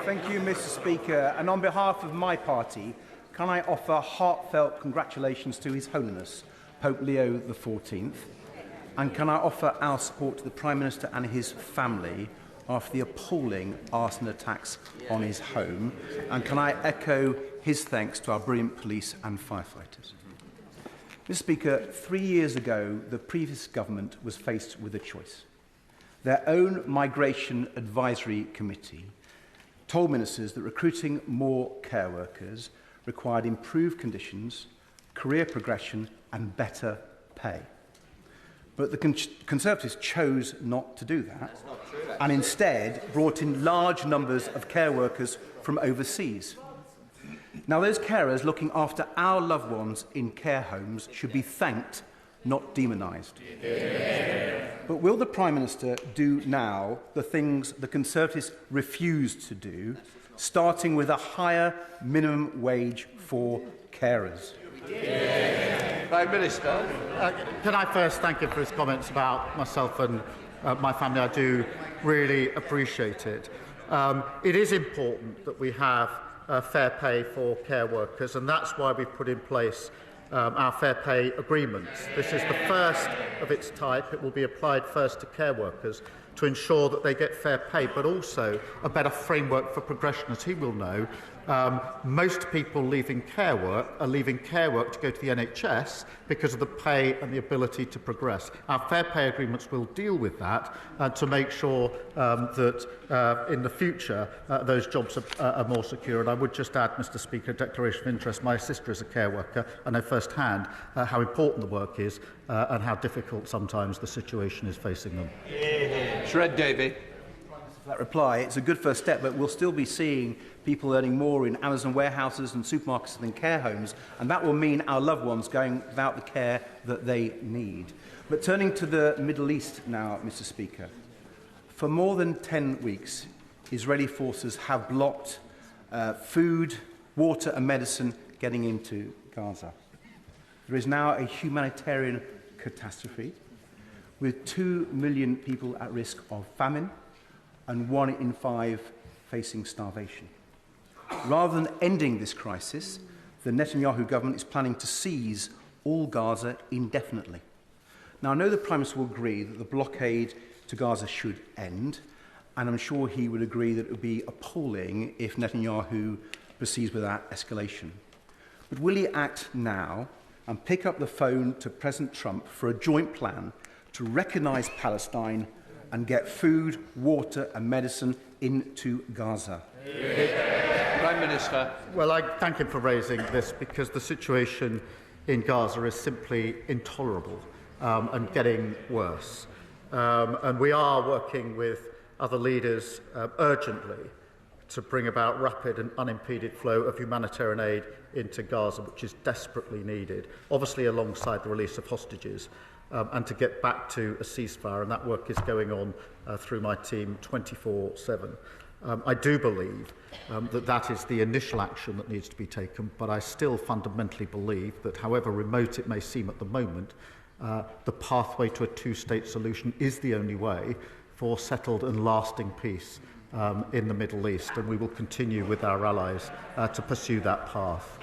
Thank you, Mr. Speaker. And on behalf of my party, can I offer heartfelt congratulations to His Holiness, Pope Leo XIV? And can I offer our support to the Prime Minister and his family after the appalling arson attacks on his home? And can I echo his thanks to our brilliant police and firefighters? Mr. Speaker, 3 years ago, the previous government was faced with a choice. Their own Migration Advisory Committee told ministers that recruiting more care workers required improved conditions, career progression and better pay. But the Conservatives chose not to do that and instead brought in large numbers of care workers from overseas. Now, those carers looking after our loved ones in care homes should be thanked, not demonised. But will the Prime Minister do now the things the Conservatives refused to do, starting with a higher minimum wage for carers? Prime Minister. Can I first thank him for his comments about myself and my family? I do really appreciate it. It is important that we have fair pay for care workers, and that's why we've put in place our fair pay agreements. This is the first of its type. It will be applied first to care workers to ensure that they get fair pay, but also a better framework for progression. As he will know, most people leaving care work are leaving care work to go to the NHS because of the pay and the ability to progress. Our fair pay agreements will deal with that to make sure that in the future those jobs are more secure. And I would just add, Mr. Speaker, a declaration of interest. My sister is a care worker. I know firsthand how important the work is and how difficult sometimes the situation is facing them. Davey. For that reply, it's a good first step, but we'll still be seeing people earning more in Amazon warehouses and supermarkets than care homes, and that will mean our loved ones going without the care that they need. But turning to the Middle East now, Mr. Speaker, for more than 10 weeks, Israeli forces have blocked food, water and medicine getting into Gaza. There is now a humanitarian catastrophe with 2 million people at risk of famine and 1 in 5 facing starvation. Rather than ending this crisis, the Netanyahu government is planning to seize all Gaza indefinitely. Now, I know the Prime Minister will agree that the blockade to Gaza should end, and I'm sure he would agree that it would be appalling if Netanyahu proceeds with that escalation. But will he act now and pick up the phone to President Trump for a joint plan to recognise Palestine and get food, water and medicine into Gaza? Prime Minister. Well, I thank him for raising this because the situation in Gaza is simply intolerable and getting worse. And we are working with other leaders urgently to bring about rapid and unimpeded flow of humanitarian aid into Gaza, which is desperately needed, obviously alongside the release of hostages, and to get back to a ceasefire, and that work is going on through my team 24/7. I do believe that is the initial action that needs to be taken, but I still fundamentally believe that however remote it may seem at the moment, the pathway to a two-state solution is the only way for settled and lasting peace in the Middle East, and we will continue with our allies to pursue that path.